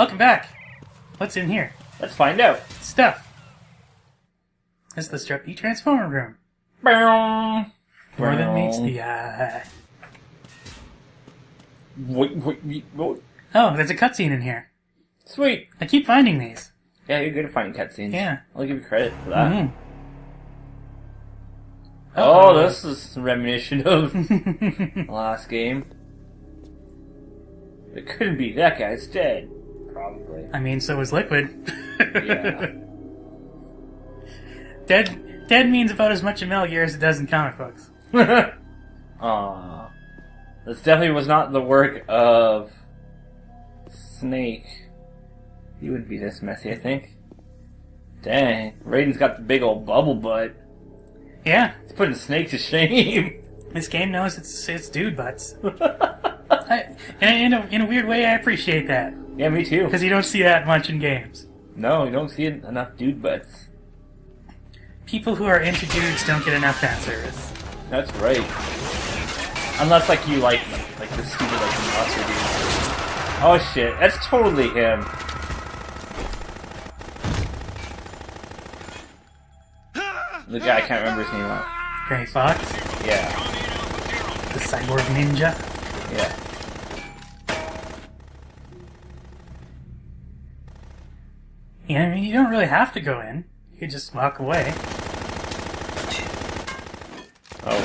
Welcome back. What's in here? Let's find out. Stuff. This is the Strep B Transformer room. Bow. More than meets the eye. Wait. Oh, there's a cutscene in here. Sweet. I keep finding these. Yeah, you're good at finding cutscenes. Yeah. I'll give you credit for that. Mm-hmm. Oh, this is a reminiscent of the last game. It couldn't be. That guy's dead. Probably. I mean, so was Liquid. Yeah. Dead means about as much in Metal Gear as it does in comic books. Aww. This definitely was not the work of Snake. He wouldn't be this messy, I think. Dang. Raiden's got the big old bubble butt. Yeah. It's putting Snake to shame. This game knows it's dude butts. In a weird way, I appreciate that. Yeah, me too. Because you don't see that much in games. No, you don't see enough dude butts. People who are into dudes don't get enough fan service. That's right. Unless, like, you like the stupid, like, monster dude. Oh, shit. That's totally him. The guy, I can't remember his name now. Gray Fox? Yeah. The cyborg ninja? Yeah. Yeah, I mean, you don't really have to go in. You could just walk away. Oh,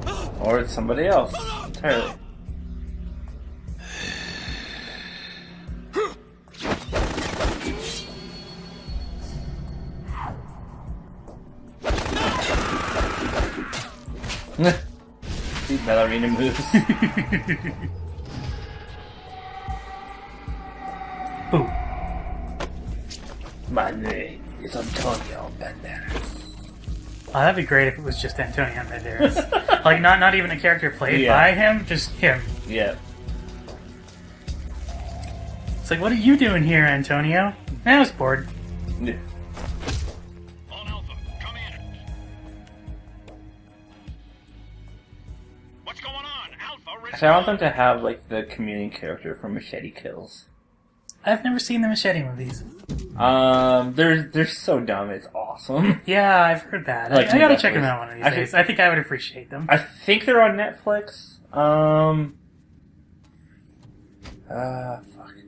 wait. Or it's somebody else. Entirely. See ballerina moves. Boom. My name is Antonio Banderas. Oh, that'd be great if it was just Antonio Banderas. Like, not even a character played Yeah. by him, just him. Yeah. It's like, what are you doing here, Antonio? I was bored. Yeah. On Alpha, come in. What's going on? Alpha, Actually, I want them to have, like, the chameleon character from Machete Kills. I've never seen the Machete movies. They're so dumb, it's awesome. Yeah, I've heard that. Like, I gotta Netflix. check them out one of these days. I think I would appreciate them. I think they're on Netflix. Fuck,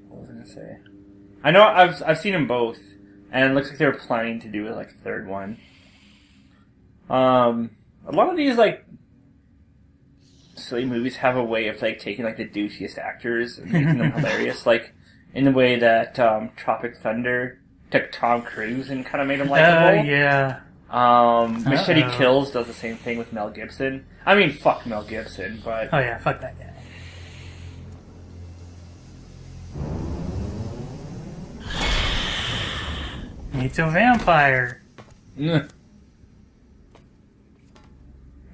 what was I gonna say? I know I've seen them both, and it looks like they were planning to do like a third one. A lot of these like silly movies have a way of like taking like the douchiest actors and making them hilarious, like in the way that Tropic Thunder took Tom Cruise and kind of made him likable. Yeah. Machete Kills does the same thing with Mel Gibson. I mean, fuck Mel Gibson, but Oh yeah, fuck that guy. Meets a vampire.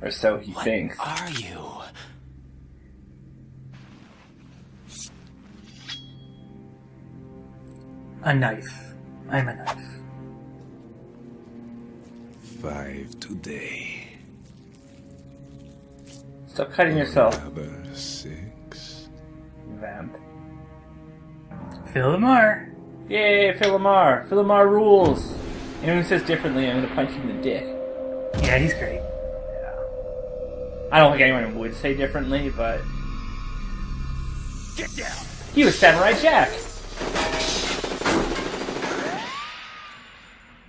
or so he thinks. are you? A knife. I'm a knife. 5 today. Stop cutting yourself, Another 6. vamp. Phil Lamar. Yay, Philamar! Philamar rules! Anyone who says differently, I'm gonna punch you in the dick. Yeah, he's great. I don't think anyone would say differently, but... Get down. He was Samurai Jack!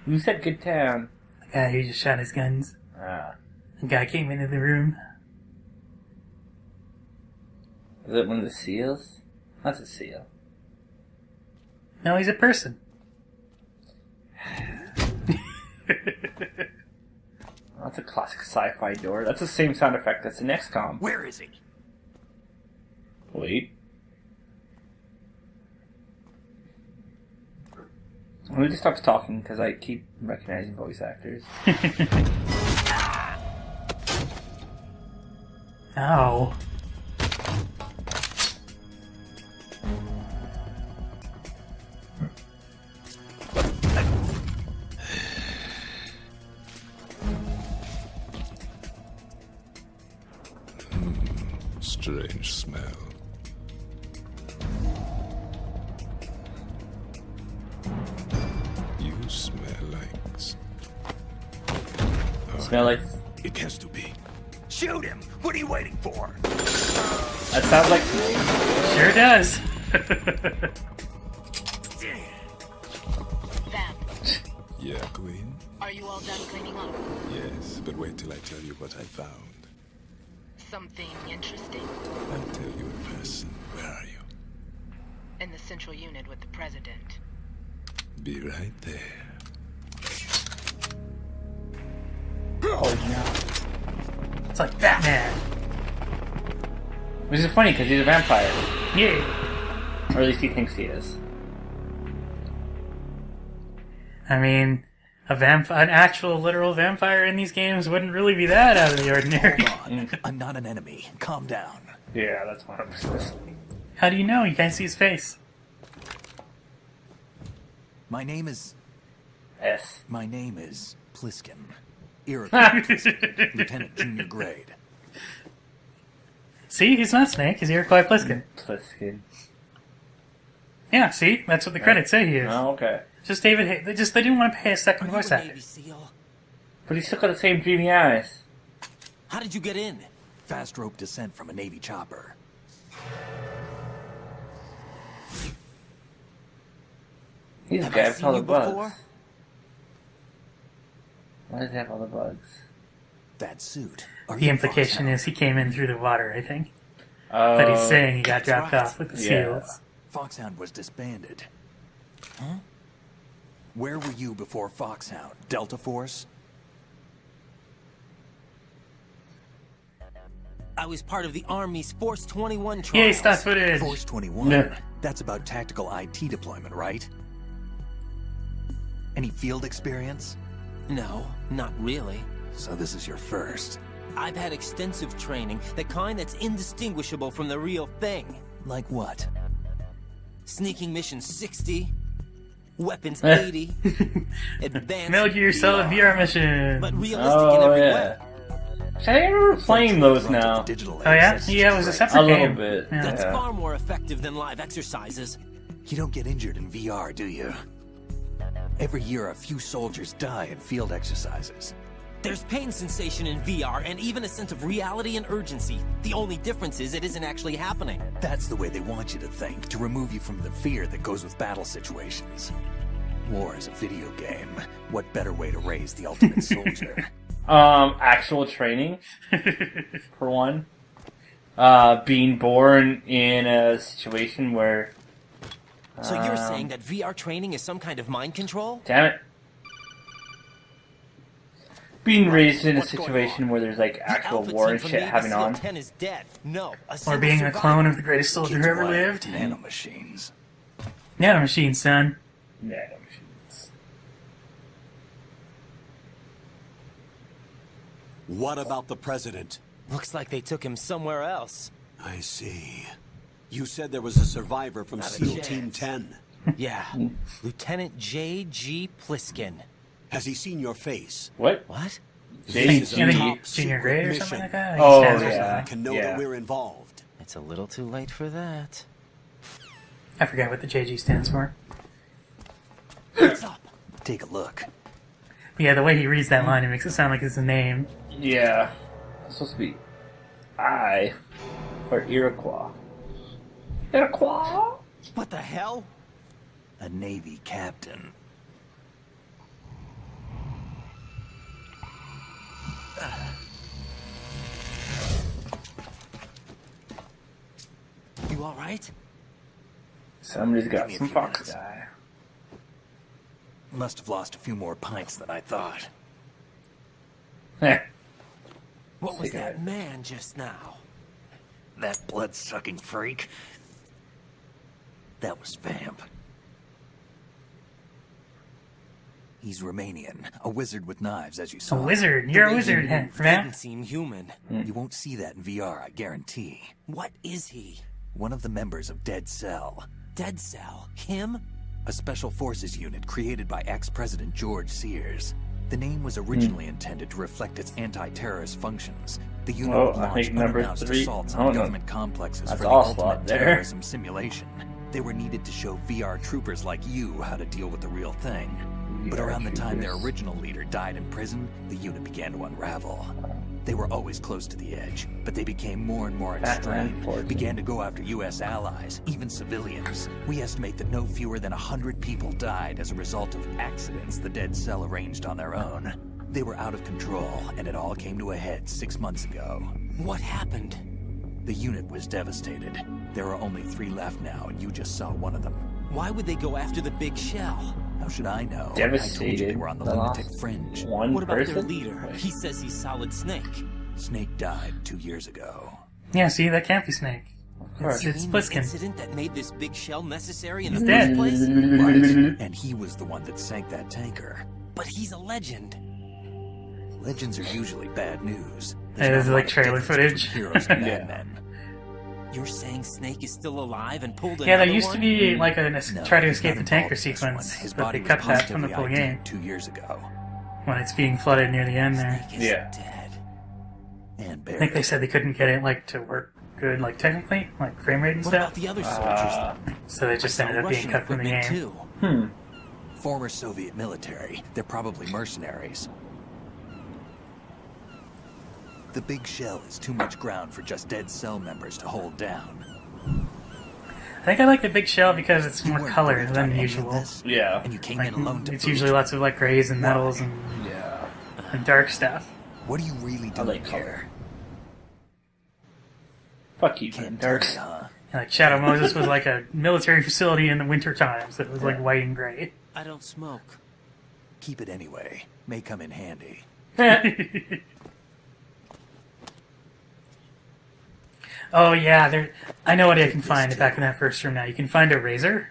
Who said good town? The guy who just shot his guns. Ah. The guy came into the room. Is it one of the seals? That's a seal. No, he's a person. That's a classic sci-fi door. That's the same sound effect that's in XCOM. Where is he? Wait. Let me just stop talking because I keep recognizing voice actors. Ow. Strange smell. Smell like... It has to be. Shoot him! What are you waiting for? That sounds like... Sure does. Vamp, Yeah, Queen? are you all done cleaning up? Yes, but wait till I tell you what I found. Something interesting? I'll tell you in person. Where are you? In the central unit with the president. Be right there. It's like Batman. Which is funny, because he's a vampire. Yeah. Or at least he thinks he is. I mean, an actual literal vampire in these games wouldn't really be that out of the ordinary. Hold on. I'm not an enemy. Calm down. Yeah, that's 100%. How do you know? You can't see his face. My name is S. Pliskin. Iroquois Pliskin, Lieutenant Junior Grade. See, he's not Snake. He's Iroquois Pliskin. Pliskin. Yeah, see, that's what the credits say he is. Oh, okay. Just David. They didn't want to pay a second voice actor. Navy SEAL? But he's still got the same dreamy eyes. How did you get in? Fast rope descent from a Navy chopper. He's the Have guy I with seen all the you bugs. before? Why does he have all the bugs? That suit. Are The you implication Foxhound? is he came in through the water, I think. Oh. But he's saying he got that's dropped right. off with the Yeah. SEALs. Foxhound was disbanded. Huh? Where were you before Foxhound? Delta Force? I was part of the Army's Force 21 trials. Yay, stock footage! Force 21? Yeah. That's about tactical IT deployment, right? Any field experience? No, not really. So this is your first. I've had extensive training, the kind that's indistinguishable from the real thing. Like what? Sneaking mission 60, weapons 80, advanced Metal Gear Solid VR mission! but realistic in every way. I think I remember playing those now. Digital Oh yeah? access is Yeah, it was a great. separate A little game. bit. Yeah. That's Yeah. far more effective than live exercises. You don't get injured in VR, do you? Every year, a few soldiers die in field exercises. There's pain sensation in VR and even a sense of reality and urgency. The only difference is it isn't actually happening. That's the way they want you to think, to remove you from the fear that goes with battle situations. War is a video game. What better way to raise the ultimate soldier? Actual training, for one. Being born in a situation where... So you're saying that VR training is some kind of mind control? Damn it. Being raised in a What's going situation where there's like The actual Alpha war team and from shit Navy having SEAL on. 10 is dead. No, a Or single being a survivor. clone of the greatest soldier Kids who ever wild lived. Nanomachines. Nanomachine, son. Nanomachines. What about the president? Looks like they took him somewhere else. I see. You said there was a survivor from Not a SEAL chance. Team 10. Yeah, Lieutenant J.G. Pliskin. Has he seen your face? What? What? This is I a think top junior secret grade or mission. something like that. Oh, He stands for yeah. something. I can know Yeah. that we're involved. It's a little too late for that. I forgot what the JG stands for. What's up? Take a look. But yeah, the way he reads that line, it makes it sound like it's a name. Yeah. It's supposed to be I for Iroquois. Iroquois? What the hell? A Navy captain. You alright? Somebody's got Give me a some few fox minutes. guy. Must have lost a few more pints than I thought. Heh. What was Cigarette. that man just now? That blood-sucking freak. That was Vamp. He's Romanian, a wizard with knives, as you A saw. wizard. You're a The way wizard, he moved man. didn't seem human. You won't see that in VR, I guarantee. What is he? One of the members of Dead Cell, Dead Cell? Him? a special forces unit created by ex-president George Sears. The name was originally intended to reflect its anti-terrorist functions. The unit Oh, would I launch think number unannounced 3 assaults oh, on no. government complexes That's for the Ocelot ultimate there. terrorism simulation. They were needed to show VR troopers like you how to deal with the real thing. But around the time their original leader died in prison, the unit began to unravel. They were always close to the edge, but they became more and more extreme, began to go after U.S. allies, even civilians. We estimate that no fewer than 100 people died as a result of accidents the Dead Cell arranged on their own. They were out of control, and it all came to a head 6 months ago. What happened? The unit was devastated. There are only 3 left now, and you just saw one of them. Why would they go after the big shell? How should I know? Devastated. I told you they were on the lunatic fringe. One What about person? their leader? He says he's Solid Snake. Snake died 2 years ago. Yeah, see, that can't be Snake. course. It's The Pliskin. incident that made this big shell necessary in the He's first dead. place? Right. And he was the one that sank that tanker. But he's a legend. Legends are usually bad news. Hey, this is not a like lot of trailer difference footage. between heroes and Yeah. madmen. You're saying Snake is still alive and pulled Yeah, another there used one? to be like a No, try to he's escape not the tanker involved in this sequence, one. His but body they was cut that from the positively full ID'd game 2 years ago. when it's being flooded near the end there. Snake is Yeah. dead. And I think they said they couldn't get it like to work good, like technically, like frame rate and What about stuff. the other soldiers? though? So they just ended up being Russian cut from the game. equipment, too. Former Soviet military. They're probably mercenaries. The big shell is too much ground for just Dead Cell members to hold down. I think I like the big shell because it's You more weren't color briefed than on any of usual. this, Yeah. and you came Like, in alone to it's boot. usually lots of like grays and metals and, Yeah. and dark stuff. What do you really do like here? color. Fuck you, Can't Dark. tell me, huh? And, like Shadow Moses was like a military facility in the winter times that was like white and gray. I don't smoke. Keep it anyway. May come in handy. Oh yeah, there. I know what I can find back in that first room now. You can find a razor,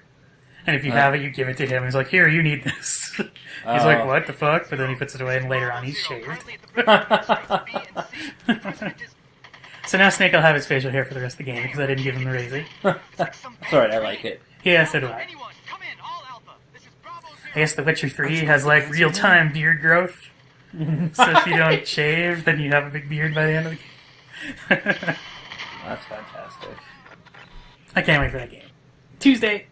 and if you have it, you give it to him. He's like, "Here, you need this." He's like, "What the fuck?" But then he puts it away, and later on, he's shaved. So now Snake will have his facial hair for the rest of the game because I didn't give him the razor. It's alright, I like it. Yeah, so do I. Anyone, come in, all Alpha. This is Bravo Zero. I guess The Witcher 3 has like real-time beard growth. So if you don't shave, then you have a big beard by the end of the game. That's fantastic. I can't wait for that game. Tuesday.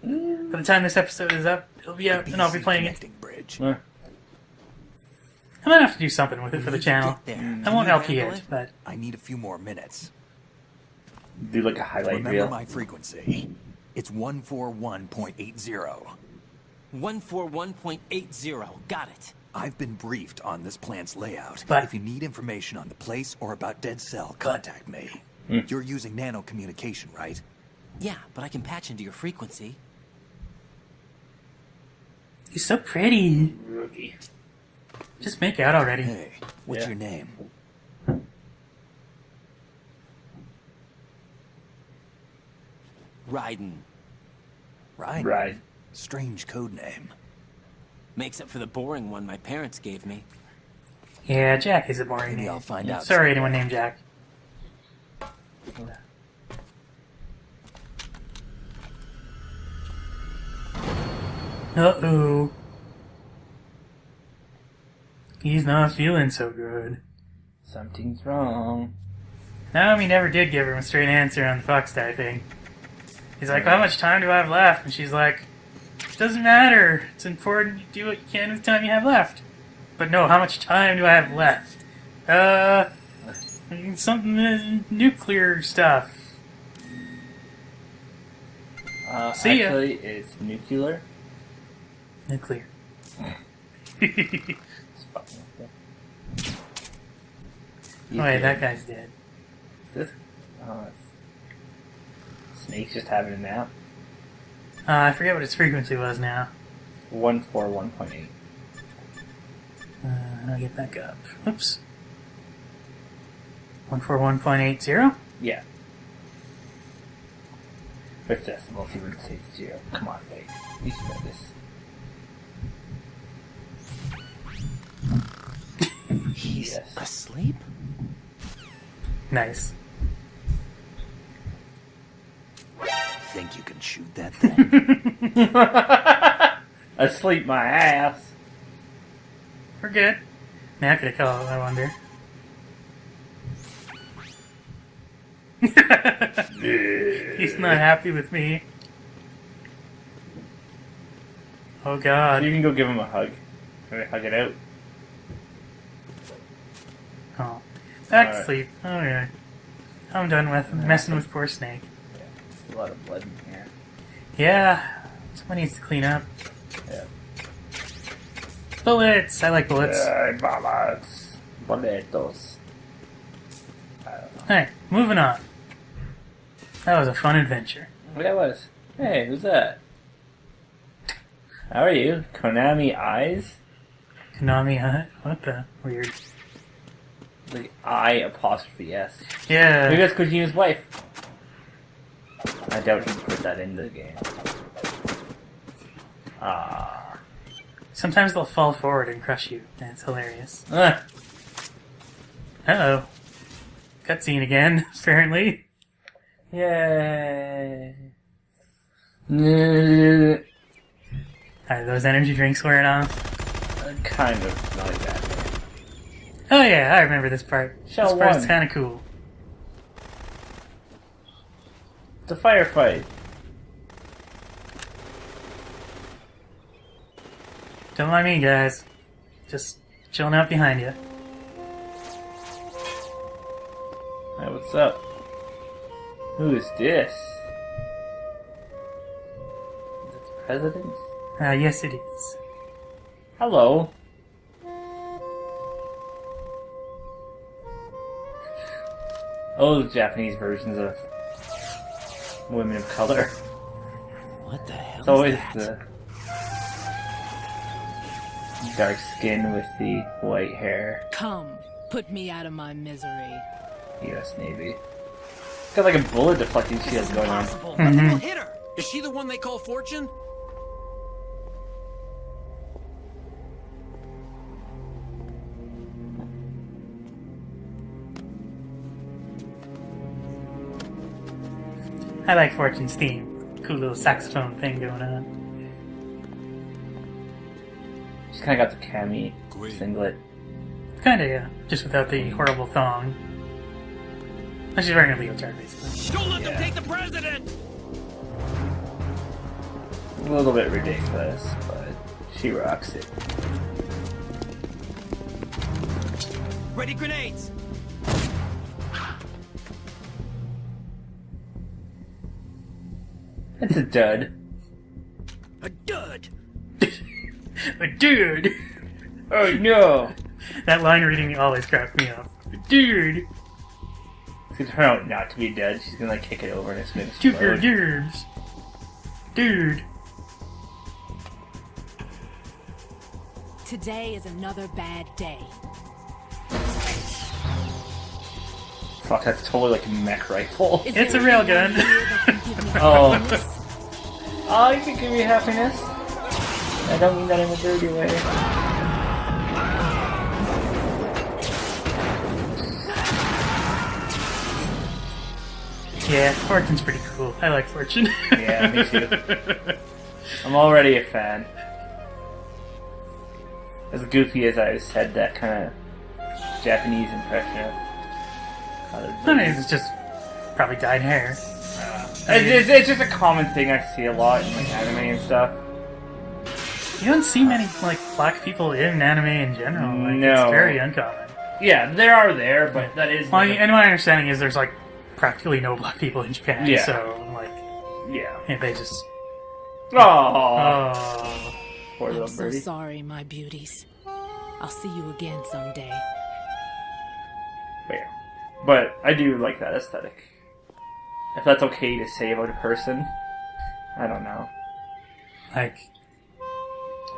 By the time this episode is up, it'll be out, and I'll be BC playing it. connecting bridge. I might have to do something with it for the When you channel. get there, I can won't you LP handle it, but I need a few more minutes. Do like a highlight Remember reel. my frequency. It's 141.80. 141.80. Got it. I've been briefed on this plant's layout. But- if you need information on the place or about Dead Cell, contact me. You're using nano communication, right? Yeah, but I can patch into your frequency. he's so pretty. Just make out already. Hey, what's Yeah. your name? Raiden. Ryan. Right. Strange code name. Makes up for the boring one my parents gave me. Yeah, Jack is a boring Maybe name. I'll find out. Sorry, anyone named Jack. Uh-oh. He's not feeling so good. Something's wrong. Naomi never did give him a straight answer on the Fox Die thing. He's like, how much time do I have left? And she's like, it doesn't matter. It's important you do what you can with the time you have left. But no, how much time do I have left? Something nuclear stuff. See ya. Actually, it's nuclear. Nuclear. It's fucking okay. Oh, wait, that guy's dead. This, Snake's just having a nap. I forget what its frequency was now. 141.8. I'll get back up. Oops. 141.80? Yeah. With decimals, he wouldn't say 0. Come on, wait. You should know this. He's Yes. asleep? Nice. Think you can shoot that thing? Asleep my ass. We're good. Now I could have called, I wonder. He's not happy with me. Oh god. You can go give him a hug. Maybe hug it out. Oh. Back to Alright. sleep. Okay. I'm done with messing with poor Snake. Yeah. A lot of blood in here. Yeah. Someone needs to clean up. Yeah. Bullets! I like bullets. Bullets. Boletos. Alright, moving on. That was a fun adventure. Yeah, it was. Hey, who's that? How are you? Konami Eyes? Konami, huh? What the? Weird. Like I''S. Yeah. Maybe that's Kojima's wife. I doubt he put that into the game. Ah. Sometimes they'll fall forward and crush you, and it's hilarious. Ah. Uh-oh. Cutscene again, apparently. Yay. Are those energy drinks wearing off? Kind of, not exactly. Oh yeah, I remember this part. Shell This part's 1. kind of cool. It's a firefight. Don't mind me, guys. Just chilling out behind you. Hey, what's up? Who is this? Is it the president? Yes it is. Hello. Oh, the Japanese versions of women of color. What the hell It's always is that? the dark skin with the white hair. Come, put me out of my misery. U.S. Navy. It's got like a bullet deflecting shield going on. Impossible. Nothing will hit her. Is she the one they call Fortune? I like Fortune's theme. Cool little saxophone thing going on. She's kind of got the cami singlet. Kinda, yeah. Just without the horrible thong. But she's wearing a leotard, basically. Don't let them take the president! A little bit ridiculous, but she rocks it. Ready grenades! It's a dud. A dud! Dude! Oh no! That line reading always cracked me up. Dude! It's gonna turn out not to be dead. She's gonna like kick it over and it's gonna Dude, your explode. dudes! Dude! Today is another bad day. Fuck, that's totally like a mech rifle. Is It's there a rail anyone gun. here that can give me Oh. happiness? Oh, you can give me happiness. I don't mean that in a dirty way. Yeah, Fortune's pretty cool. I like Fortune. Yeah, me too. I'm already a fan. As goofy as I said that kind of Japanese impression of how I they're mean, it's just probably dyed hair. it's just a common thing I see a lot in like anime and stuff. You don't see many like black people in anime in general. Like, No. It's very uncommon. Yeah, there are there, but that is Well, and my understanding is there's like practically no black people in Japan. Yeah. So like, yeah. they just. Oh, Oh. poor I'm little so birdie. sorry, my beauties. I'll see you again someday. Yeah. But I do like that aesthetic. If that's okay to say about a person, I don't know.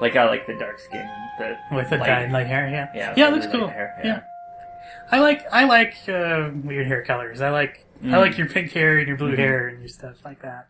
Like I like the dark skin, the with the light- dyed light hair. Yeah. Yeah, Yeah, it the looks really cool. light hair, Yeah. I like weird hair colors. I like your pink hair and your blue hair and your stuff like that.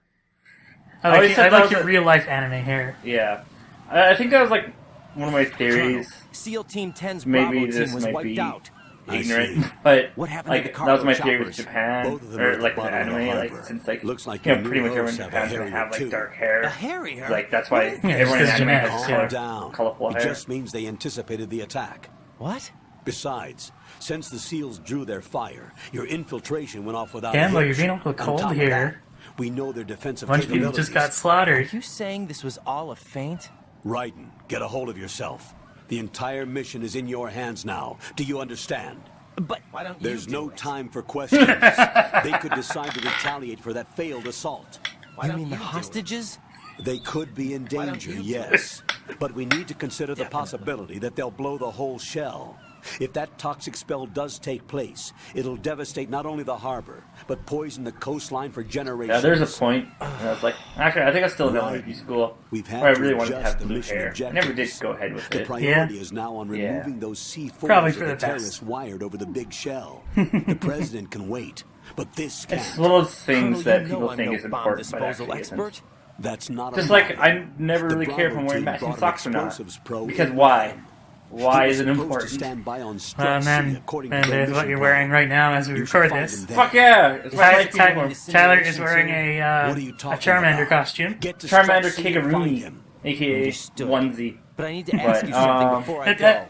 I always like said that was your a- real life anime hair. Yeah. I think that was like one of my theories. SEAL Team 10's Maybe Bravo this team was might wiped be out. ignorant, but What happened like to the that was my cargo theory with choppers? Japan, Both of them or are like with bottom of the anime, like harbor. since like Looks like you your know pretty new much everyone in hosts have a Japan's gonna hairier have like too. dark hair. A hairier? Like that's why Yeah, everyone in just anime genetics, has yeah. Calm down. colorful It hair. just means they anticipated the attack. What? Besides, since the SEALs drew their fire, your infiltration went off without Damn, a well, hitch. you're being awful On cold top of here. that, we know their A defensive bunch of people capabilities. just got slaughtered. Are you saying this was all a feint? Raiden, get a hold of yourself. The entire mission is in your hands now. Do you understand? But why don't There's you no do it? time for questions. They could decide to retaliate for that failed assault. You mean the hostages? They could be in Why don't danger, you do yes. But we need to consider the possibility that they'll blow the whole shell. If that toxic spell does take place, it'll devastate not only the harbor, but poison the coastline for generations. Yeah, there's a point. And I was like, actually, I think I still don't want to do school. We've had Where I to really wanted to adjust have the blue mission hair. I never did go ahead with The it. priority is now on removing those C4s Probably that for the the best. terrorists wired over the big shell. The president can wait, but this can't. It's one of those things Colonel, that you know people I'm think no is bomb important, but disposal actually expert. isn't. That's not Just a like, problem. I never The really care if I'm Bravo wearing team matching brought an socks or not. explosives pro Because in why? with them. Why He is was it supposed to important? stand by on Well, Strutt C, man, according to and their there's what mission you're plan. wearing right now as we You should record find this. them there. Fuck yeah! It's what I like people wear. Tyler is wearing a What are you talking Charmander about? costume. Get to Charmander Strutt C and find Kigarumi, him. aka Understood. onesie. But I need to ask But, you something before I go.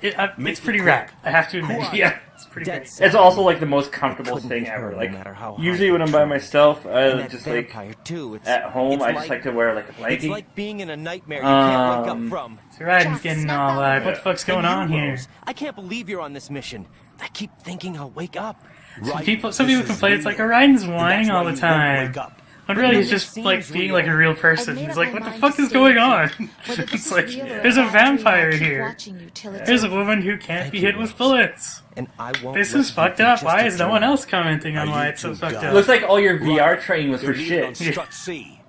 It's pretty rad. I have to admit. Who are Yeah, it's pretty Dead great. set. It's also like the most comfortable Couldn't thing be ever. hurt, Like no matter how hard usually you when I'm by try. myself, And I that just like vampire too. It's, at home. it's I just like to wear like a It's blankie. like being in a nightmare you can't wake up from. So Raiden's getting all like, what the fuck's going on here? I can't believe you're on this mission. I keep thinking I'll wake up. Some people complain it's like Raiden's whining all the time. But really, he's just like being like a real person. He's like, what the fuck is going on? It's like, there's a vampire here. There's a woman who can't be hit with bullets. And I won't This let is you fucked be up. just Why a is no one journal. else commenting on why it's so fucked It up? looks like all your VR training was for They're leaving on shit. Strutt C.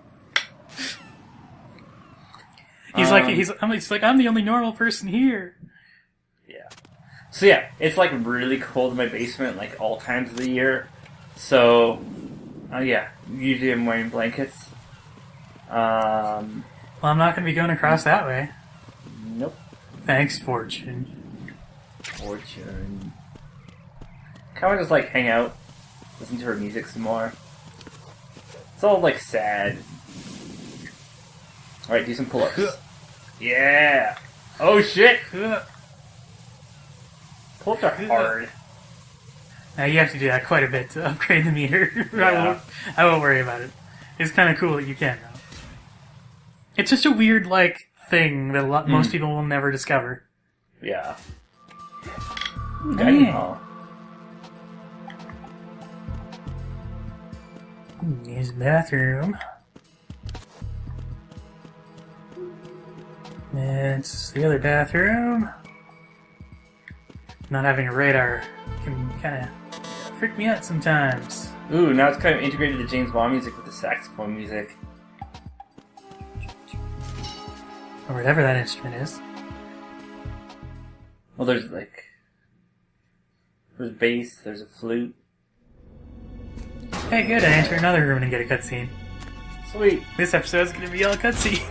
He's like, I'm the only normal person here. Yeah. So yeah, it's like really cold in my basement like all times of the year. So yeah, usually I'm wearing blankets. Well, I'm not going to be going across that way. Nope. Thanks, Fortune. Fortune. Kind of just like hang out, listen to her music some more. It's all like sad. All right, do some pull-ups. Yeah. Oh shit. Pull-ups are hard. Now you have to do that quite a bit to upgrade the meter. Yeah. I won't worry about it. It's kind of cool that you can, though. It's just a weird, like, thing that most people will never discover. Yeah. Yeah. Here's the bathroom. It's the other bathroom. Not having a radar can kind of freak me out sometimes. Ooh, now it's kind of integrated to James Bond music with the saxophone music. Or whatever that instrument is. Well, there's bass, there's a flute. Hey, good, I enter another room and get a cutscene. Sweet. This episode's gonna be all cutscene.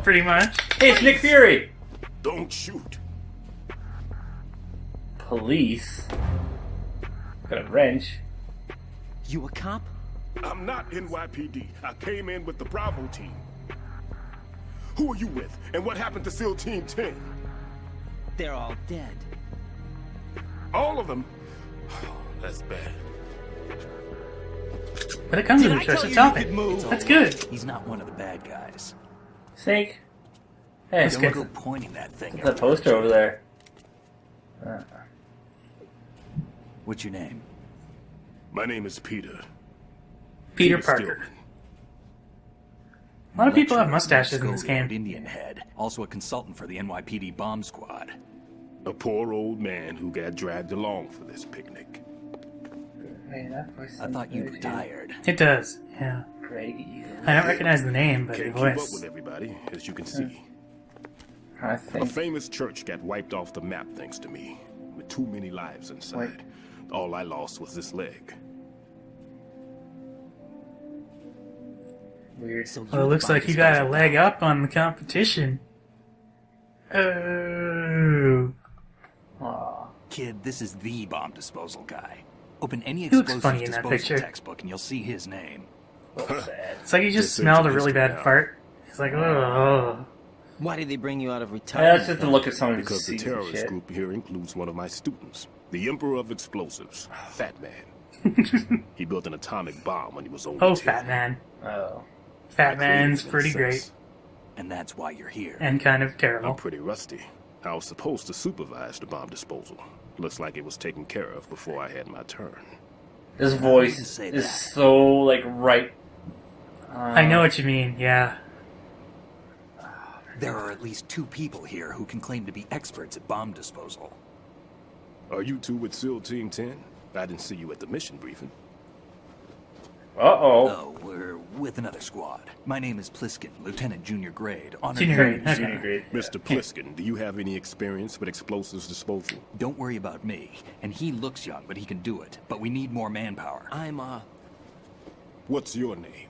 Pretty much. Hey, it's Nick Fury! Don't shoot. Police. Got a wrench. You a cop? I'm not NYPD. I came in with the Bravo team. Who are you with? And what happened to SEAL Team 10? They're all dead. All of them? That's bad. But it comes with a choice of topic. That's good. He's not one of the bad guys. Snake. Hey, Let's Don't get go pointing that thing the at poster over there. What's your name? My name is Peter. Peter Parker. Stillman. A lot of people have Lecturer, mustaches in this Scoville, game. Indian head, also a consultant for the NYPD bomb squad. A poor old man who got dragged along for this picnic. Hey, that voice I thought you retired. It does, yeah. Craigie. I don't recognize the name, but the Can't keep up voice. with everybody, as you can see. I A think. famous church got wiped off the map thanks to me, with too many lives inside. All I lost was this leg. Weird. So Well, it looks like you got a leg up on the competition. Oh. Aw. Kid, this is the bomb disposal guy. Open any He looks explosives funny in that disposal picture. textbook and you'll see his name. Well, sad. It's like he just Just smelled a search really history bad now. fart. He's like, oh. Why did they bring you out of Yeah, retirement? that's just the look of someone who's Because the seen some terrorist shit. group here includes one of my students, the Emperor of Explosives, Fat Man. He built an atomic bomb when he was only Oh, 10. Fat Man. Oh. Fat I Man's created pretty him great. since. And that's why you're here. And kind of I'm terrible. pretty rusty. I was supposed to supervise the bomb disposal. Looks like it was taken care of before I had my turn. This voice is so, like, right. I know what you mean, yeah. There are at least 2 people here who can claim to be experts at bomb disposal. Are you two with SEAL Team 10? I didn't see you at the mission briefing. Uh-oh. No, we're with another squad. My name is Pliskin, Lieutenant Junior Grade. Honored Junior friend. grade, okay. Junior grade. Mr. Pliskin, do you have any experience with explosives disposal? Don't worry about me. And he looks young, but he can do it. But we need more manpower. I'm, What's your name?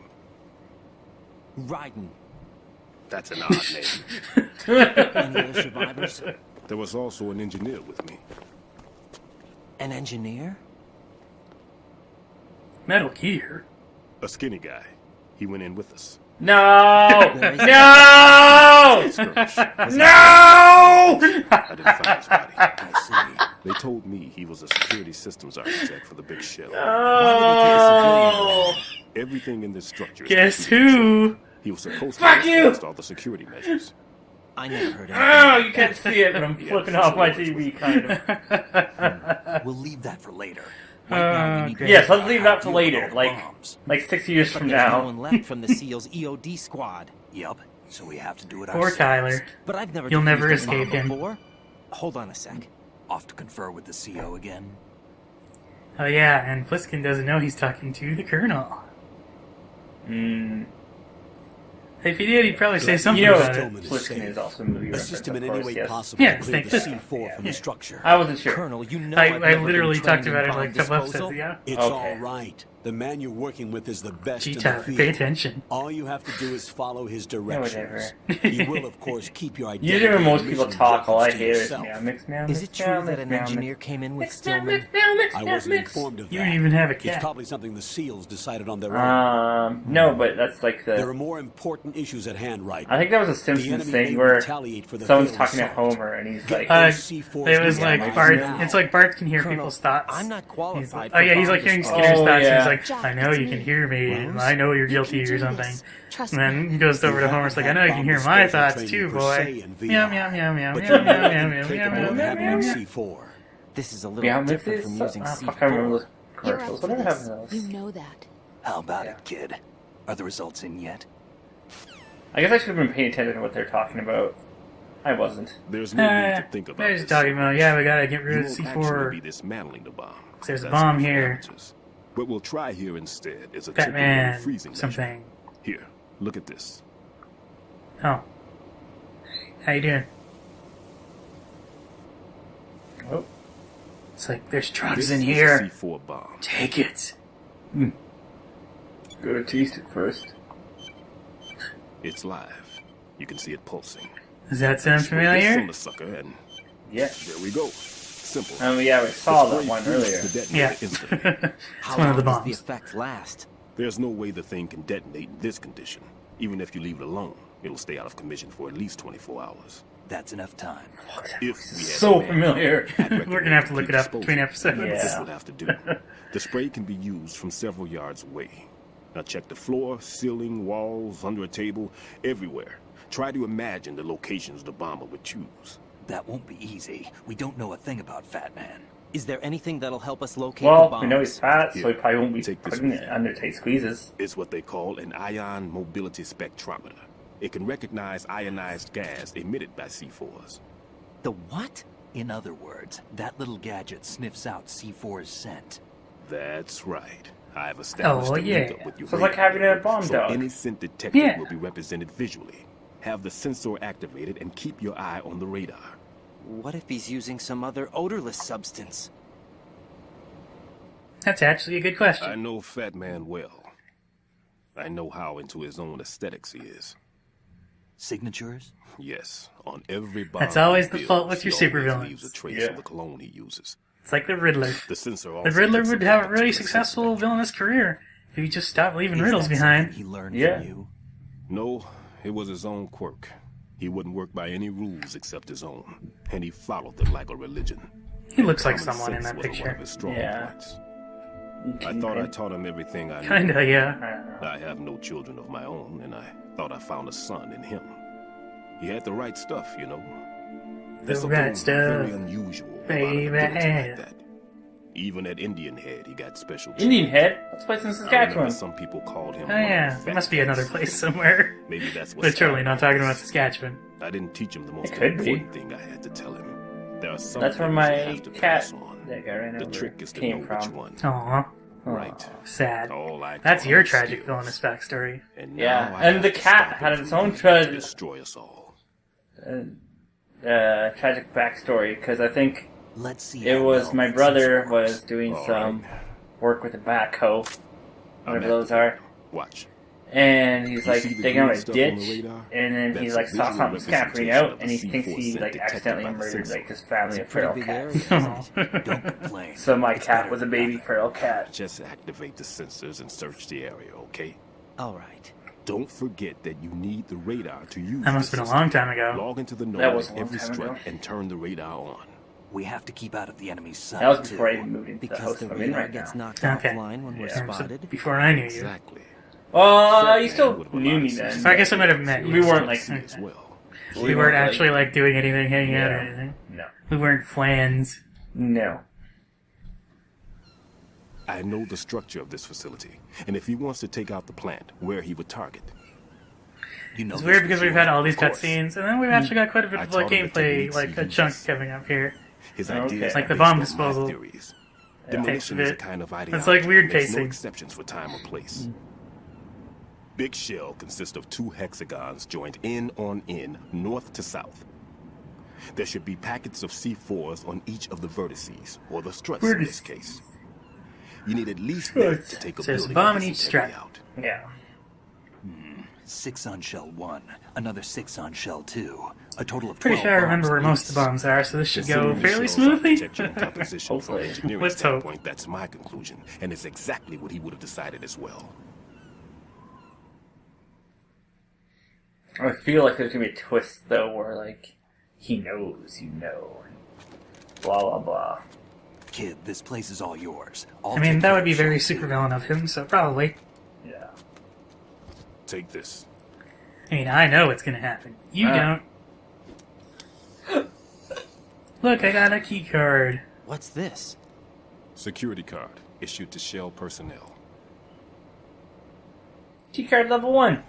Ryden. That's an odd name. Any other survivors? There was also an engineer with me. An engineer? Metal Gear. A skinny guy. He went in with us. No! Where is No! Skirmish. No! I didn't find his body. I see. They told me he was a security systems architect for the big shell. Oh! Everything in this structure is Guess computer who? controlled. He was supposed Fuck to you! test all the security measures. I never heard anything. Oh, you can't see it, but I'm flipping off my TV, kind of. We'll leave that for later. Right now, we need to Yes, figure let's out leave how that to for deal with later, all like bombs. 6 years But from there's no now. one left from the SEAL's EOD squad. Yup, so we have to do it Poor ourselves. Tyler. But I've never You'll never defused a bomb escape him. before. Hold on a sec. Off to confer with the CO again. Oh yeah, and Pliskin doesn't know he's talking to the Colonel. If he did, he'd probably say something You know, about it. Stillman is Pliskin safe. is also a movie reference, Assist him of in any course, way yes. possible Yeah, to clear Snake the Plissken. C4 from the structure. I wasn't sure. Colonel, you know I I've never literally been talked trained about in it like a bomb couple disposal. episodes ago. It's Okay. all right. The man you're working with is the best in the G-Tyler, field. pay attention. All you have to do is follow his directions. whatever. He will, of course, keep your You identity. hear and most people mission talk, all I records to hear is yourself. meow, mix, meow, Is mix, it true meow, that mix, an meow, mix. engineer came in with Mix, meow, Stillman? mix, meow, mix, I meow, wasn't mix. informed of You that. don't even have a It's cat. probably something the SEALs decided on their own. No, but that's like There are the... more important issues at hand, right? I think that was a The Simpsons enemy thing may where retaliate for the someone's failed talking to assault. Homer and he's Get like... those C4s It was moving like right Bart. now. It's like Bart can hear Colonel, people's thoughts. I'm not qualified Oh for yeah, he's bomb like hearing disposal. Skinner's Oh, thoughts. yeah. And he's like, Jack, I know it's you me. can hear me, and Rose? I know you're You guilty can or do something. this. Trust And me. then he goes over to Homer. It's like, I know you can hear my thoughts too, boy. Meow meow meow meow But meow you're meow more meow than meow meow capable meow of meow handling meow. C4. This is a little Meow different mixes? from using Fuck, I remember C4. those You're commercials. up What for ever happened to this. those? You know that. How about it, kid? Are the results in yet? I guess I should have been paying attention to what they're talking about. I wasn't. There's no need to think about They're this. just talking about, yeah, we gotta get rid You of won't actually be C4. dismantling the bomb. There's a That's bomb for here. amateurs. What we'll try here instead is a temporary Batman, freezing measure. something. Here, look at this. Oh. How you doing? Oh. It's like, there's drugs This in is here. a C4 bomb. Take it. Go to taste it first. It's live. You can see it pulsing. Does that sound Spray this on familiar? the sucker, and Yeah. there we go. Simple. Yeah, we saw The that spray one freezes earlier. the detonator Yeah. instantly. It's How one of the long does the bombs. effect last? There's no way the thing can detonate in this condition. Even if you leave it alone, it'll stay out of commission for at least 24 hours. That's enough time. If we had So the manpower, familiar. I'd recommend We're gonna have to look keep it up disposing. between episodes. This Yeah. would have to do. The spray can be used from several yards away. Now check the floor, ceiling, walls, under a table, everywhere. Try to imagine the locations the bomber would choose. That won't be easy. We don't know a thing about Fat Man. Is there anything that'll help us locate the Well, bombs? we know he's fat, so he Here, probably won't be take this putting with it you. under tight squeezes. It's what they call an ion mobility spectrometer. It can recognize ionized gas emitted by C4s. The what? In other words, that little gadget sniffs out C4's scent. That's right. I've established Oh, a yeah. link up with your So it's like radar, having a bomb so dog. any scent detected Yeah. will be represented visually. Have the sensor activated and keep your eye on the radar. What if he's using some other odorless substance? That's actually a good I question. know Fat Man well. I know how into his own aesthetics he is. Signatures? Yes, on every bomb That's always he the fault builds, with he your always supervillains. leaves a trace Yeah. of the cologne he uses. It's like the Riddler. The sensor The also Riddler picks would up have a objects really with a successful sense of villainous career if he just stopped leaving Is riddles that behind. something he learned Yeah. from you? No, it was his own quirk. He wouldn't work by any rules except his own, and he followed them like a religion. He looks like Common someone in sense that was one of picture. his strong Yeah. points. I thought I taught him everything I knew. Kinda, yeah. I don't know. I have no children of my own, and I thought I found a son in him. He had the right stuff, you know. The There's right something stuff, very unusual about an baby. ability like that. Even at Indian Head, he got special Indian treatment. Head? That's a place in I Saskatchewan. remember some people called him. Oh one of yeah, the there fat must be another cats. place somewhere. Maybe that's what. But surely not talking about started Saskatchewan. this. I didn't teach him the most It could be. important thing I had to tell him. There are some That's where things my you have to cat pass on. that guy ran The over trick is to came know from. which one. Aw, Right. sad. All I That's call your is tragic skills. villainous backstory. And Yeah, now I and have the to cat stop had it its from own trying to tragic- destroy us all. Tragic backstory, because I think Let's see. it how was well my that brother system works. was doing All some right. work with a backhoe, I'm whatever at those the are, radar. Watch. and he's You like see the digging out green a stuff on the ditch, radar? and then he That's like a saw visual something scampering representation out, of and a he thinks C4 he scent like detected accidentally by the murdered sensor. like this family of feral Pretty big area, cats. isn't it? Don't complain. So my It's cat better was a than baby nothing. feral cat. Just activate the sensors and search the area, okay? All right. Don't forget that you need the radar to use That must the have been a system. long time ago. Log into the That node was a with long every time strike ago. and turn the radar on. We have to keep out of the enemy's sight. That was before I too. even moved into the Because house the I'm in radar right gets now. knocked Okay. offline when we're Yeah. spotted. Before I knew you. Exactly. Well, you still Would have knew me allowed then. So I guess I might have met We you. weren't like as well. We weren't actually like doing anything, hanging out or Yeah. anything. No. We weren't flans. No. I know the structure of this facility, and if he wants to take out the plant, where he would target. You know It's this weird for because we've sure. had all these Of course. cutscenes, and then we've actually got quite a bit I of like taught him the gameplay, techniques like he a chunk uses. coming up here. His Okay. ideas Like are the based bomb on my disposal. theories. Takes a Demolition is a bit. kind of It's ideology. like weird Makes pacing. No exceptions for time or place. Big shell consists of 2 hexagons joined end on end, north to south. There should be packets of C4s on each of the vertices, or the struts in this case. You need at least that to take a So there's a building bomb of in this each integrity strut. out. Yeah. 6 on shell 1, another 6 on shell 2, a total of 12 Pretty sure I remember bombs where most of the apiece. bombs are, so this should go Considering the fairly shell's smoothly. architecture and composition from an Hopefully. engineering Let's hope. standpoint, that's my conclusion, and it's exactly what he would have decided as well. I feel like there's gonna be a twist though, where like he knows, you know, and blah blah blah. Kid, this place is all yours. I'll I mean, take that care would of be very shell 2. supervillain of him, so probably. Yeah. Take this. I mean, I know what's gonna happen. You don't. Look, I got a key card. What's this? Security card issued to Shell personnel. Key card level 1.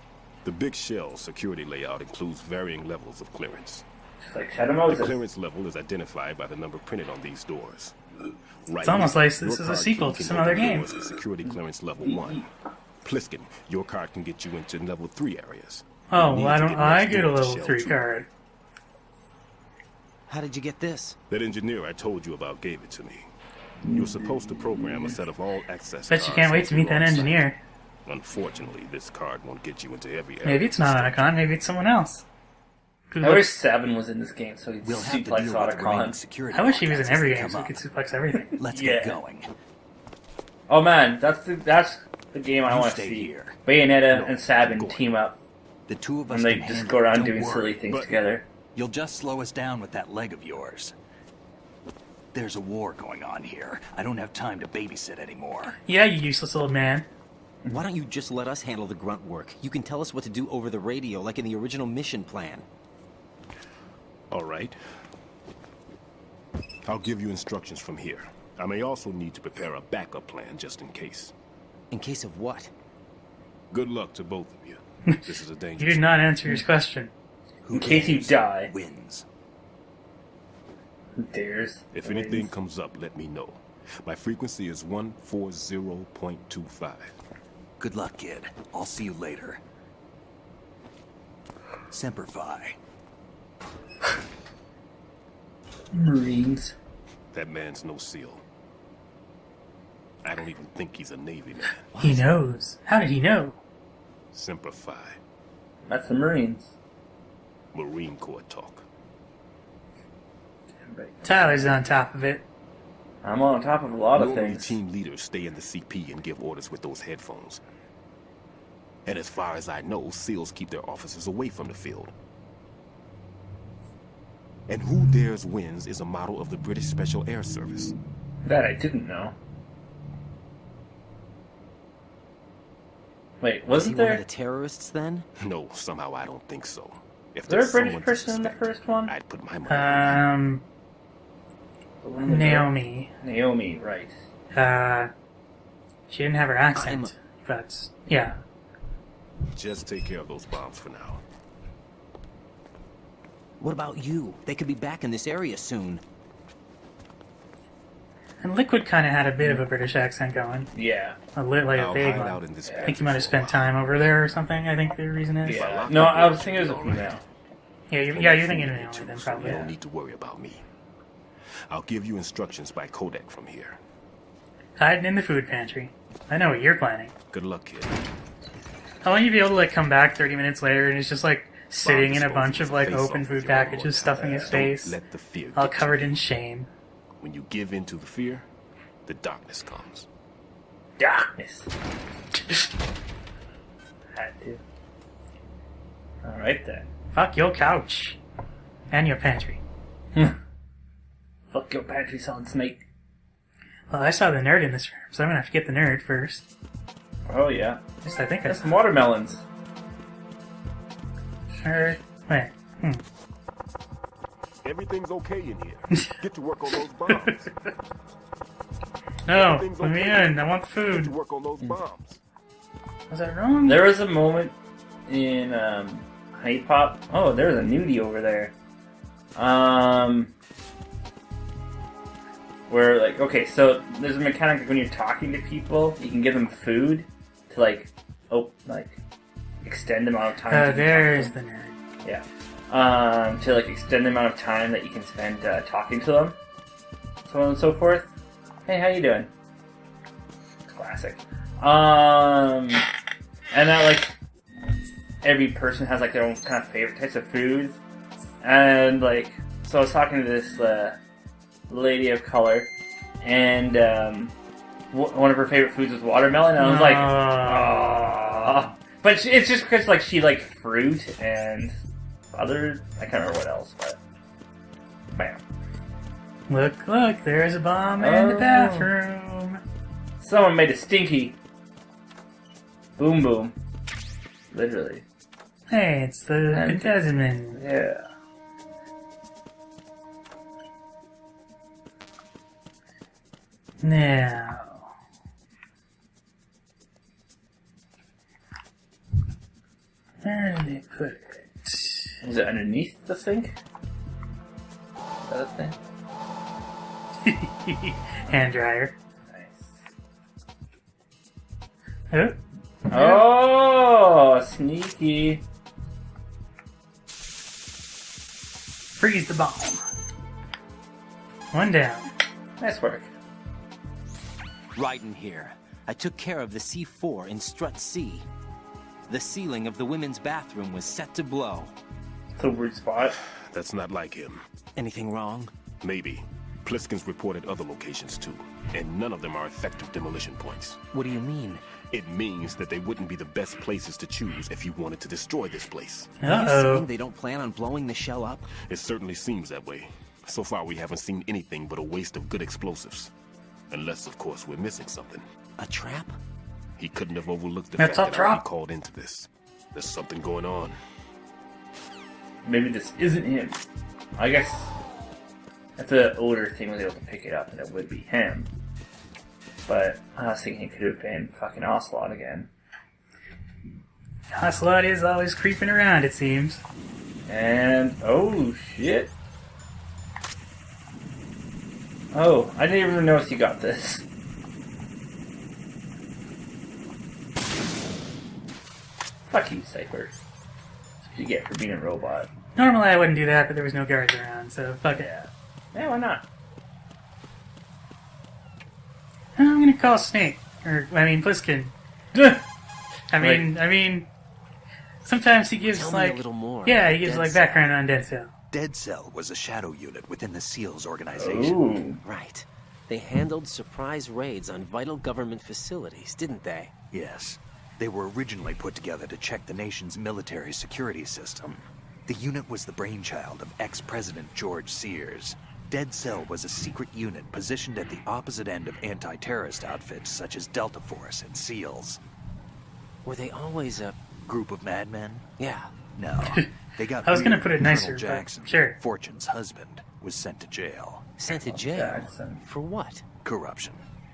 The Big Shell security layout includes varying levels of clearance. Just like Shadow The Moses. clearance level is identified by the number printed on these doors. Right It's almost here, like this your is a card sequel key to can some open other game. doors with security clearance level 1. Pliskin, your card can get you into level 3 areas. Oh, You need why to don't get I next get a door to level Shell 3 2. card? How did you get this? That engineer I told you about gave it to me. You're supposed to program a set of all access Bet you cards can't wait onto to meet your that own site. engineer. Unfortunately, this card won't get you into every area. Maybe it's not Otacon, maybe it's someone else. Who I wish looks- 7 was in this game, so he'd We'll have to deal suplex with the remaining Otacon. security I wish he was in contacts as every they game come so we up. could suplex everything. Let's Yeah. get going. Oh man, that's the game I You want to stay see. here. Bayonetta No, and Sabin go. team up, The two of us and they can just handle go it. around Don't doing worry. silly things But- together. You'll just slow us down with that leg of yours. There's a war going on here. I don't have time to babysit anymore. Yeah, you useless old man. Why don't you just let us handle the grunt work? You can tell us what to do over the radio, like in the original mission plan. All right. I'll give you instructions from here. I may also need to prepare a backup plan just in case. In case of what? Good luck to both of you. This is a You dangerous. did not answer his question. Who In case you dares die. wins. Who dares? If anything comes up, let me know. My frequency is 140.25. Good luck, kid. I'll see you later. Semper Fi. Marines. That man's no SEAL. I don't even think he's a Navy man. He knows. How did he know? Semper Fi. That's the Marines. Marine Corps talk. Tyler's on top of it. I'm on top of a lot of Normally, things. team leaders stay in the CP and give orders with those headphones. And as far as I know, SEALs keep their officers away from the field. And Who Dares Wins is a model of the British Special Air Service. That I didn't know. Wait, Was he wasn't one of there? the terrorists then? No, somehow I don't think so. If Is there a there's British someone to person in the suspect, first one? I'd put my money on him. Naomi. Naomi, right. She didn't have her accent, but yeah. Just take care of those bombs for now. What about you? They could be back in this area soon. And Liquid kind of had a bit of a British accent going. Yeah. Like a I'll big hide one. out in this I think he might have spent time over there or something, I think the reason is. Yeah. No, I was thinking it was a female. Yeah, you're thinking of Naomi then, probably. You don't need to worry about me. I'll give you instructions by codec from here. Hiding in the food pantry. I know what you're planning. Good luck, kid. How long you be able to like come back 30 minutes later and it's just like sitting in a bunch of like open food packages, stuffing his face, Let the fear all get covered you. in shame. When you give in to the fear, the darkness comes. Darkness. Had to. Alright then. Fuck your couch. And your pantry. Fuck your pantry, Solid Snake. Well, I saw the nerd in this room, so I'm gonna have to get the nerd first. Oh yeah. At least I think I That's saw some watermelons. Nerd. Wait. Everything's okay in here. Get to work on those bombs. No, Everything's let me okay. in. I want the Get to food. work on those bombs. Was that wrong? There was a moment in Honey Pop. Oh, there's a nudie over there. Where like, okay, so there's a mechanic like when you're talking to people, you can give them food to like, extend the amount of time. There's the nerd. Yeah. To like extend the amount of time that you can spend talking to them, so on and so forth. Hey, how you doing? Classic. And that like every person has like their own kind of favorite types of foods, and like so I was talking to this lady of color, and one of her favorite foods was watermelon, and I was like, oh. But it's just because like she liked fruit and other, I can't remember what else, but bam. Look, there's a bomb in the bathroom. Someone made a stinky boom boom. Literally. Hey, it's the Pentasimin. Yeah. Now. Where did they put it? Was it underneath the sink? Is that a thing? Hand dryer. Nice. Oh. Oh, sneaky. Freeze the bomb. One down. Nice work. Raiden here. I took care of the C4 in Strut C. The ceiling of the women's bathroom was set to blow. It's a weird spot. That's not like him. Anything wrong? Maybe. Pliskin's reported other locations too, and none of them are effective demolition points. What do you mean? It means that they wouldn't be the best places to choose if you wanted to destroy this place. Are you saying they don't plan on blowing the shell up? It certainly seems that way. So far, we haven't seen anything but a waste of good explosives. Unless, of course, we're missing something. A trap? He couldn't have overlooked the That's fact a that I'd trap. be called into this. There's something going on. Maybe this isn't him. I guess if the older thing was able to pick it up, then it would be him. But I was thinking it could have been fucking Ocelot again. Ocelot is always creeping around, it seems. And oh shit! Oh, I didn't even notice you got this. Fuck you, Cypher. That's what you get for being a robot. Normally I wouldn't do that, but there was no guards around, so fuck it. Yeah, why not? I'm gonna call Snake. Pliskin. I mean, sometimes he gives Tell like... me a little more. Yeah, he gives Dead like Cell. background on Dead Cell. Dead Cell was a shadow unit within the SEALs organization. Ooh. Right. They handled surprise raids on vital government facilities, didn't they? Yes. They were originally put together to check the nation's military security system. The unit was the brainchild of ex-President George Sears. Dead Cell was a secret unit positioned at the opposite end of anti-terrorist outfits such as Delta Force and SEALs. Were they always a... Group of madmen? Yeah. No, they got. I was gonna put it Colonel nicer, but Jackson, sure. Fortune's husband, was sent to jail. Sent to jail? Jackson. For what? Corruption.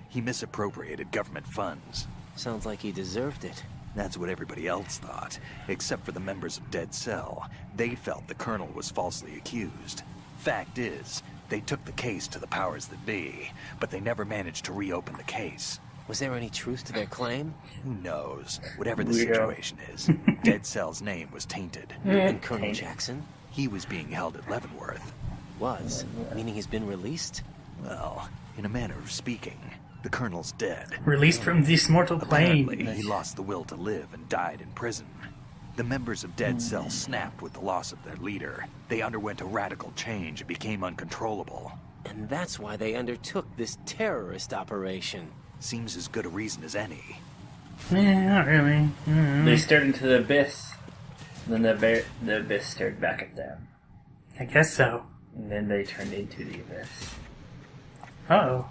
He misappropriated government funds. Sounds like he deserved it. That's what everybody else thought, except for the members of Dead Cell. They felt the Colonel was falsely accused. Fact is, they took the case to the powers that be, but they never managed to reopen the case. Was there any truth to their claim? Who knows? Whatever the Weirdo. situation is, Dead Cell's name was tainted. And Colonel Jackson? He was being held at Leavenworth. Was? Meaning he's been released? Well, in a manner of speaking, the Colonel's dead. Released from this mortal plane. Apparently, he lost the will to live and died in prison. The members of Dead Cell snapped with the loss of their leader. They underwent a radical change and became uncontrollable. And that's why they undertook this terrorist operation. Seems as good a reason as any. Not really. They stared into the abyss. Then the abyss stared back at them. I guess so. And then they turned into the abyss. Uh-oh.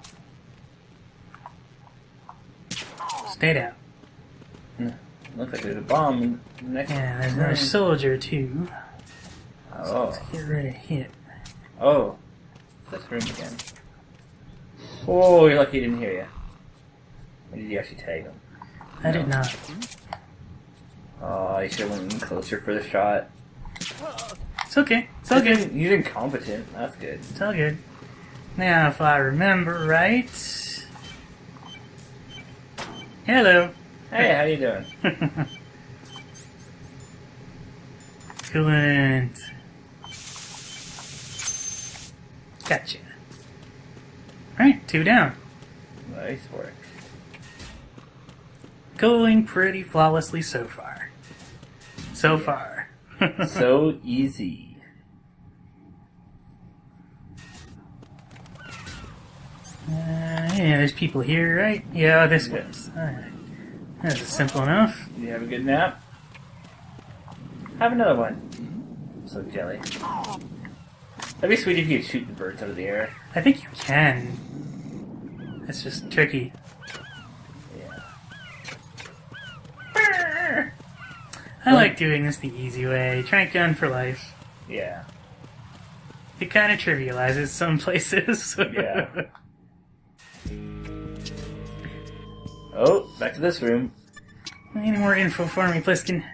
Stay down. Looks like there's a bomb in the next Yeah, there's room. another soldier, too. So Oh. let's get rid of him. Oh. This room again. Oh, you're lucky he didn't hear you. Or did you actually tag him? I did not. Oh, you should have went in closer for the shot. It's okay. It's all good. He's incompetent. That's good. It's all good. Now, if I remember right... Hello. Hey, how you doing? Excellent. Gotcha. Alright, 2 down. Nice work. Going pretty flawlessly so far. So far. So easy. Yeah, there's people here, right? Yeah, this was. Alright. That was simple enough. Did you have a good nap? Have another one. So jelly. That'd be sweet if you could shoot the birds out of the air. I think you can. It's just tricky. Yeah. I like doing this the easy way. Trank gun for life. Yeah. It kind of trivializes some places. Yeah. Oh, back to this room. Any more info for me, Pliskin?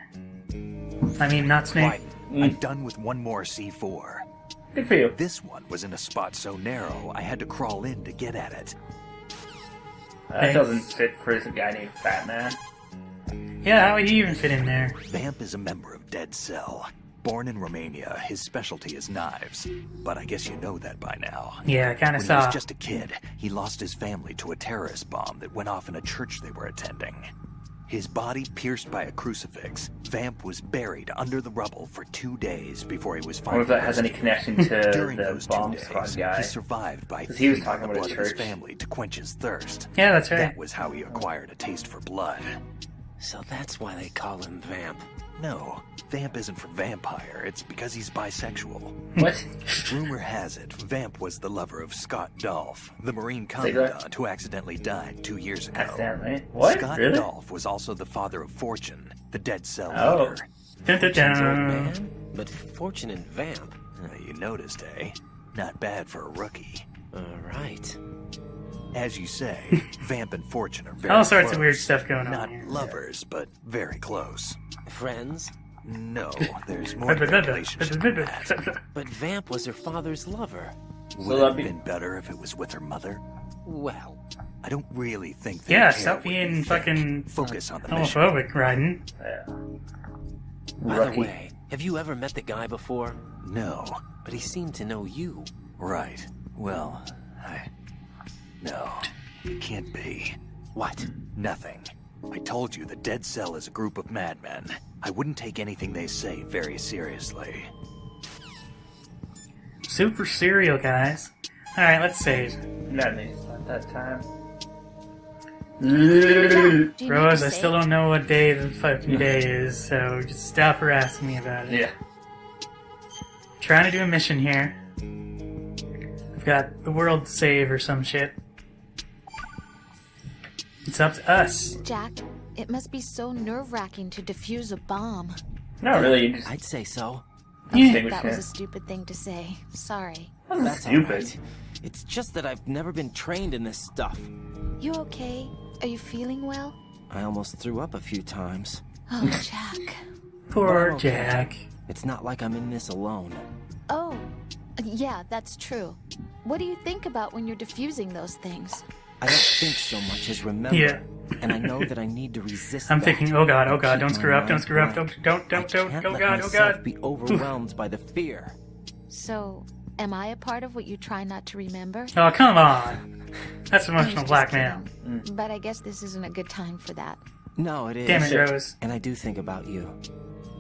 I mean, not Snake. Right. I'm done with one more C4. Good for you. This one was in a spot so narrow, I had to crawl in to get at it. That doesn't fit for a guy named Fat Man. Yeah, how would he even fit in there? Vamp is a member of Dead Cell. Born in Romania, his specialty is knives. But I guess you know that by now. Yeah, I kind of When he saw. was just a kid, he lost his family to a terrorist bomb that went off in a church they were attending. His body pierced by a crucifix, Vamp was buried under the rubble for 2 days before he was I wonder finally if that has any rescued. connection to During the those bomb 2 squad days, guy. he survived by 'Cause he was feeding talking on the about a blood of his church. family to quench his thirst. Yeah, that's right. That was how he acquired a taste for blood. So that's why they call him Vamp. No, Vamp isn't for vampire, it's because he's bisexual. What? Rumor has it, Vamp was the lover of Scott Dolph, the Marine Say that? commandant who accidentally died 2 years ago. Accidentally? What? Scott Really? Dolph was also the father of Fortune, the Dead Cell Oh. leader. Dun, dun, dun. Man, but Fortune and Vamp. You noticed, eh? Not bad for a rookie. Alright. As you say, Vamp and Fortune are very All sorts close. of weird stuff going on Not here. lovers, but very close. Friends? No, there's more to the relationship than that. But Vamp was her father's lover. Would it that'd have be- been better if it was with her mother? Well, I don't really think they Yeah, care stop what you being think. fucking Focus on the mission. homophobic, Ryden. Yeah. by Rookie. the way, have you ever met the guy before? No. But he seemed to know you. Right. Well, No. It can't be. What? Nothing. I told you the Dead Cell is a group of madmen. I wouldn't take anything they say very seriously. Super serial, guys. Alright, let's save. Not that time. Rose, I still don't know what day the fucking day is, so just stop harassing me about it. Yeah. Trying to do a mission here. I've got the world to save or some shit. It's up to us. Jack, it must be so nerve-wracking to defuse a bomb. Not really. You just I'd say so. distinguish That was it. a stupid thing to say. Sorry. That's stupid. alright. It's just that I've never been trained in this stuff. You okay? Are you feeling well? I almost threw up a few times. Oh, Jack. Poor Okay. Jack. It's not like I'm in this alone. Oh, yeah, that's true. What do you think about when you're diffusing those things? I don't think so much as remember. Yeah. And I know that I need to resist I'm that. thinking, oh god, And don't keep screw my up, don't mind screw up, blank. don't, I oh can't god, let oh myself god. be overwhelmed by the fear. So, am I a part of what you try not to remember? Oh, come on. That's I was emotional just blackmail. kidding. But I guess this isn't a good time for that. No, it is. Damn it, Rose. And I do think about you.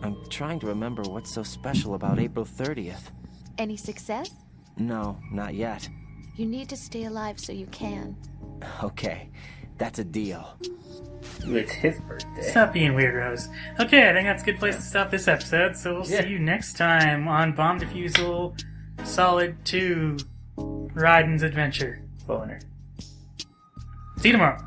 I'm trying to remember what's so special about April 30th. Any success? No, not yet. You need to stay alive so you can. Okay, that's a deal. It's his birthday. Stop being weird, Rose. Okay, I think that's a good place to stop this episode, so we'll Yeah. see you next time on Bomb Defusal Solid 2 Raiden's Adventure. Boner. See you tomorrow.